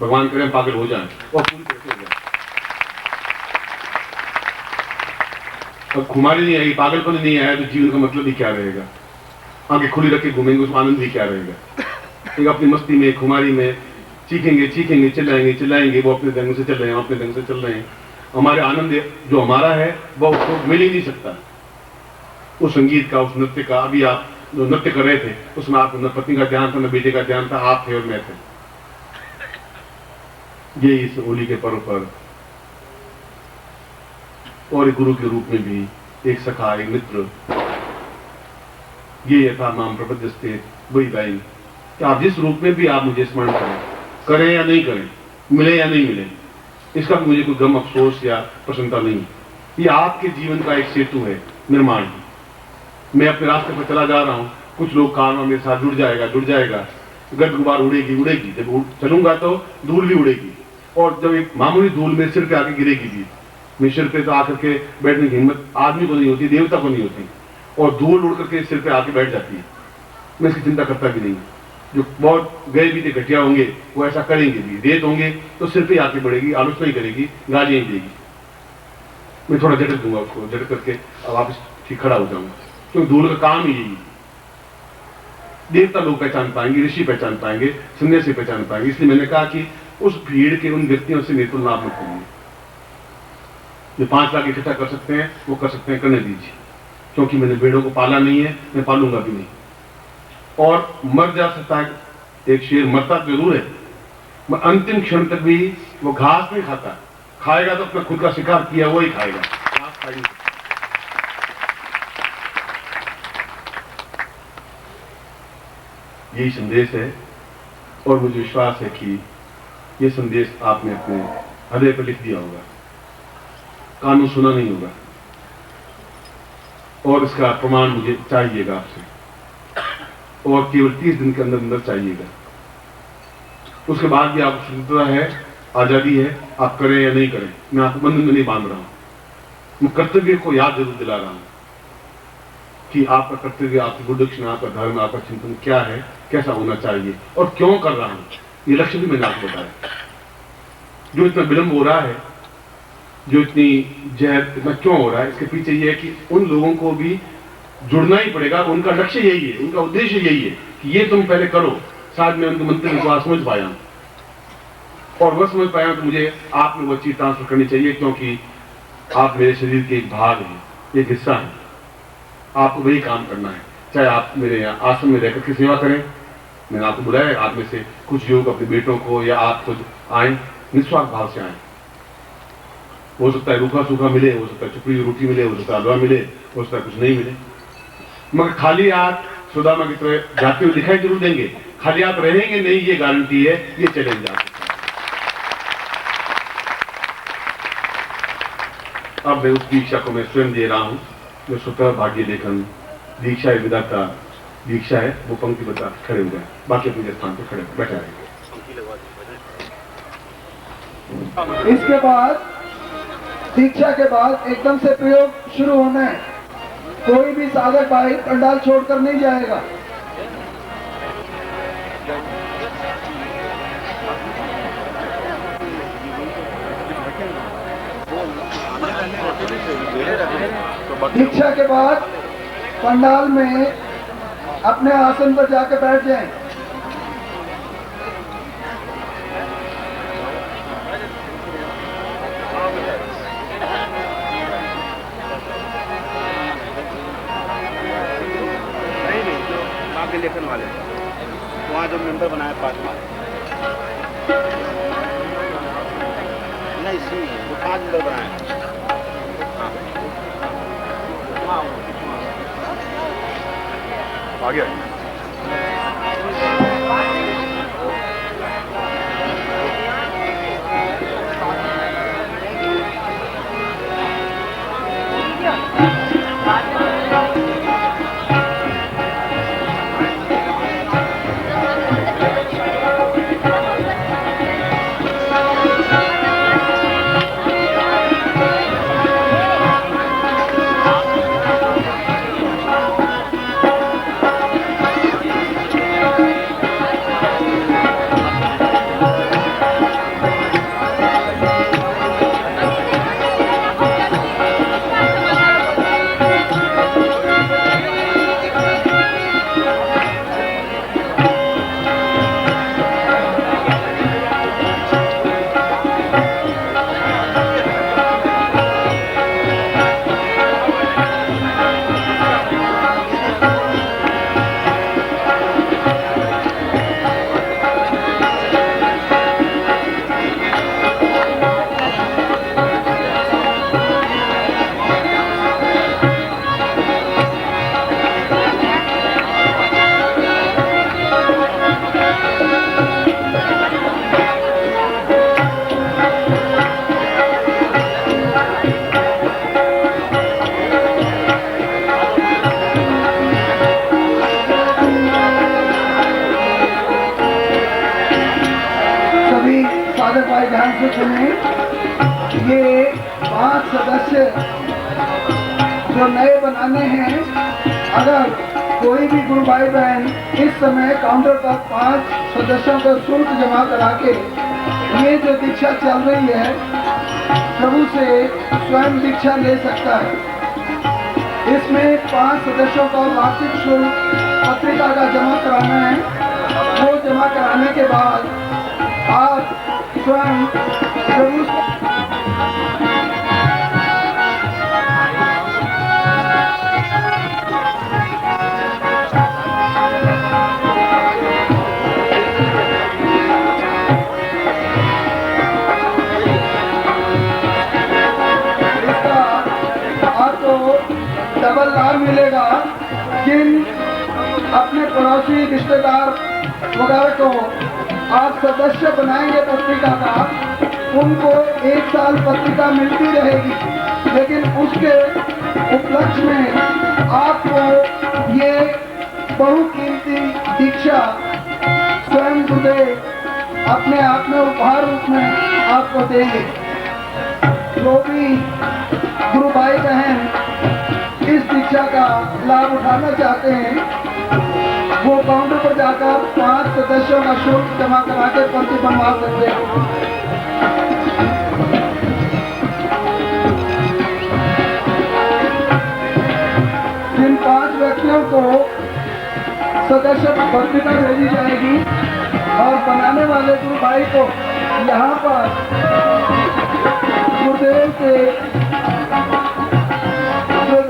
भगवान करें पागल हो जाए और पूरी तरह से हो जाए। अब खुमारी नहीं आई, पागलपन नहीं आया तो जीवन का मतलब ही क्या रहेगा? आंखें खुली रख के घूमेंगे, उसमें आनंद भी क्या रहेगा? एक अपनी मस्ती में, खुमारी में चीखेंगे चीखेंगे, चिल्लाएंगे चिल्लाएंगे, वो अपने ढंग से चल रहे हैं, अपने ढंग से चल रहे हैं। हमारे आनंद जो हमारा है वो उसको मिल ही नहीं सकता। उस संगीत का, उस नृत्य का, अभी आप जो नृत्य कर रहे थे उसमें आप न पत्नी का ध्यान था न बेटे का ध्यान था, आप थे और मैं थे। ये इस होली के पर्व पर और एक गुरु के रूप में भी, एक सखा, एक मित्र, ये यथा माम प्रपद्यस्ते वही लाइन कि आप जिस रूप में भी आप मुझे स्मरण करें या नहीं करें, मिले या नहीं मिले, इसका मुझे कोई गम, अफसोस या प्रसन्नता नहीं। ये आपके जीवन का एक सेतु है, निर्माण की। मैं अपने रास्ते पर चला जा रहा हूं, कुछ लोग कारवा मेरे साथ जुड़ जाएगा, गर्द गुबार उड़ेगी, जब चलूंगा तो धूल भी उड़ेगी, और जब एक मामूली धूल मेरे सिर पे आके गिरेगी भी, मेरे सिर पे तो आकर के बैठने की हिम्मत आदमी को नहीं होती, देवता को नहीं होती, और धूल उड़ करके सिर पे आके बैठ जाती है। मैं इसकी चिंता करता भी नहीं। जो बहुत गए भी थे घटिया होंगे वो ऐसा करेंगे भी, रेत होंगे तो सिर पे आके बढ़ेगी, आलोचना ही करेगी, गालियां ही देगी। मैं थोड़ा झटक दूंगा उसको, झटक करके अब वापस ठीक खड़ा हो जाऊंगा, क्योंकि धूल का काम ही यही है। देवता लोग पहचान पाएंगे, ऋषि पहचान पाएंगे, सन्यासी पहचान पाएंगे। इसलिए मैंने कहा कि उस भीड़ के उन व्यक्तियों से मेरे को लाभ मत करिए। जो 5 लाख इकट्ठा कर सकते हैं वो कर सकते हैं, करने दीजिए, क्योंकि मैंने भेड़ों को पाला नहीं है, मैं पालूंगा भी नहीं। और मर जा सकता है, एक शेर मरता जरूर है, मैं अंतिम क्षण तक भी वो घास नहीं खाता, खाएगा तो अपना खुद का शिकार किया वो ही खाएगा, घास खाएगी। यही संदेश है, और मुझे विश्वास है कि ये संदेश आपने अपने हृदय पर लिख दिया होगा, कानों सुना नहीं होगा, और इसका प्रमाण मुझे चाहिएगा आपसे, और केवल 30 दिन के अंदर अंदर चाहिएगा। उसके बाद भी आपको स्वतंत्रता है, आजादी है, आप करें या नहीं करें। मैं आपको बंधन में नहीं बांध रहा हूं, मैं कर्तव्य को याद जरूर दिला रहा हूं कि आपका कर्तव्य, आपकी गुरुदक्षिणा, आपका धर्म, आपका चिंतन क्या है, कैसा होना चाहिए और क्यों कर रहा हूं, ये लक्ष्य भी मैंने आपको बताया। जो इतना विलंब हो रहा है, जो इतनी जहर इतना क्यों हो रहा है, इसके पीछे ये है कि उन लोगों को भी जुड़ना ही पड़ेगा। उनका लक्ष्य यही है, उनका उद्देश्य यही है कि ये तुम पहले करो। शायद मैं उनके मंतव्य को समझ पाया हूं, और वह समझ पाया तो मुझे आप में वो चीज ट्रांसफर करनी चाहिए, क्योंकि आप मेरे शरीर के एक भाग हैं, एक हिस्सा है। आपको वही काम करना है, चाहे आप मेरे यहाँ आश्रम में रहकर के सेवा करें। मैंने आपको बुलाया, आप में से कुछ लोग अपने बेटों को या आप खुद आए, निस्वार्थ भाव से आए। हो सकता है रूखा सूखा मिले, हो सकता है चुपड़ी रोटी मिले, हो सकता है हलवा मिले, हो सकता है कुछ नहीं मिले, मगर खाली हाथ सुदामा की तरह जाते हुए दिखाई जरूर देंगे। खाली हाथ रहेंगे नहीं, ये गारंटी है, ये चैलेंज आप। अब मैं उस दीक्षा को मैं स्वयं दे रहा हूं, जो स्वतः भाग्य लेखन दीक्षा विदाता दीक्षा है, वो पंक्ति बता खड़े हो गए, बाकी अपने स्थान पर खड़े बैठा रहेंगे। इसके बाद दीक्षा के बाद एकदम से प्रयोग शुरू होना है। कोई भी साधक भाई पंडाल छोड़कर नहीं जाएगा। दीक्षा के बाद पंडाल में अपने आसन पर जाकर बैठ जाएं। लेखन वाले वहाँ जो मेंबर बनाया 5 नहीं सी वो 5 मेंबर बनाए। आ गया। साधक भाई ध्यान से सुने, ये 5 सदस्य जो नए बनाने हैं, अगर कोई भी गुरु भाई बहन इस समय काउंटर पर 5 सदस्यों का शुल्क जमा करा के ये जो दीक्षा चल रही है प्रभु से स्वयं दीक्षा ले सकता है। इसमें 5 सदस्यों का वार्षिक शुल्क पत्रिका का जमा कराना है। वो जमा कराने के बाद आप स्वयं प्रभु डबल लाभ मिलेगा। जिन अपने पड़ोसी रिश्तेदार वगैरह को आप सदस्य बनाएंगे पत्रिका का, उनको 1 साल पत्रिका मिलती रहेगी, लेकिन उसके उपलक्ष्य में आपको ये बहुकीमती दीक्षा स्वयं गुरुदेव अपने आप में उपहार रूप में आपको देंगे। जो भी गुरु भाई बहन इस दीक्षा का लाभ उठाना चाहते हैं, वो काउंटर पर जाकर 5 सदस्यों का शुल्क जमा करा के पर्ची बनवा सकते हैं। जिन 5 व्यक्तियों को सदस्य पत्रिका भेजी जाएगी और बनाने वाले गुरु भाई को यहाँ पर गुरुदेव के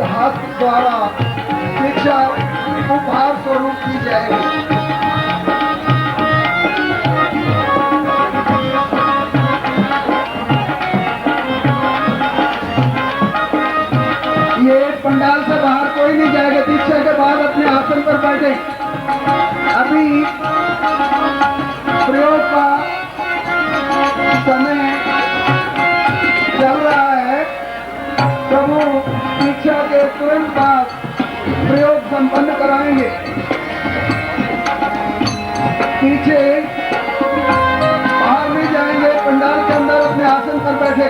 हाथ द्वारा दीक्षा उपहार स्वरूप की जाएगी। ये पंडाल से बाहर कोई नहीं जाएगा। दीक्षा के बाद अपने आसन पर बैठे। अभी प्रयोग का समय चल रहा है। प्रभु दीक्षा के तुरंत बाद प्रयोग संपन्न कराएंगे। पीछे बाहर नहीं जाएंगे, पंडाल के अंदर अपने आसन पर बैठे।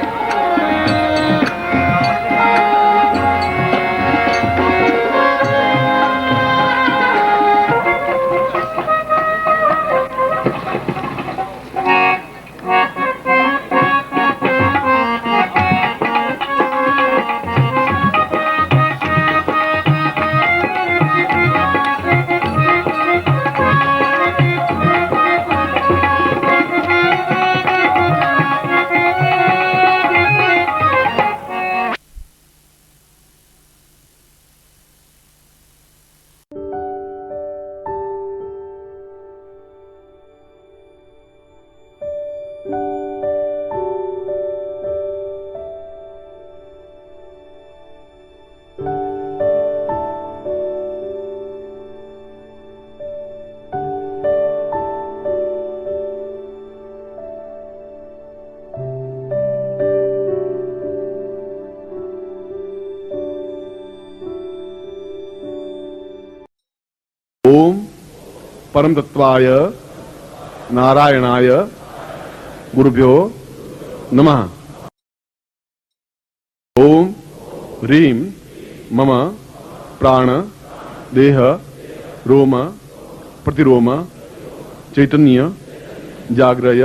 ओम परम तत्वाय नारायणाय गुरुभ्यो नमः। ओम ह्रीं मम प्राण देह रोम प्रतिरोम चैतन्य जाग्रय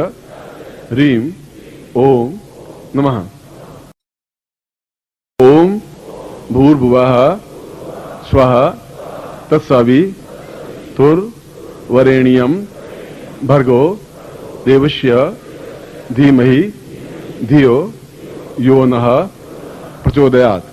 ह्रीं ओम नमः। ओम भूर्भुवः स्वः तत्सवितुर्वरेण्यं भर्गो देवस्य धीमहि धियो यो नः प्रचोदयात्।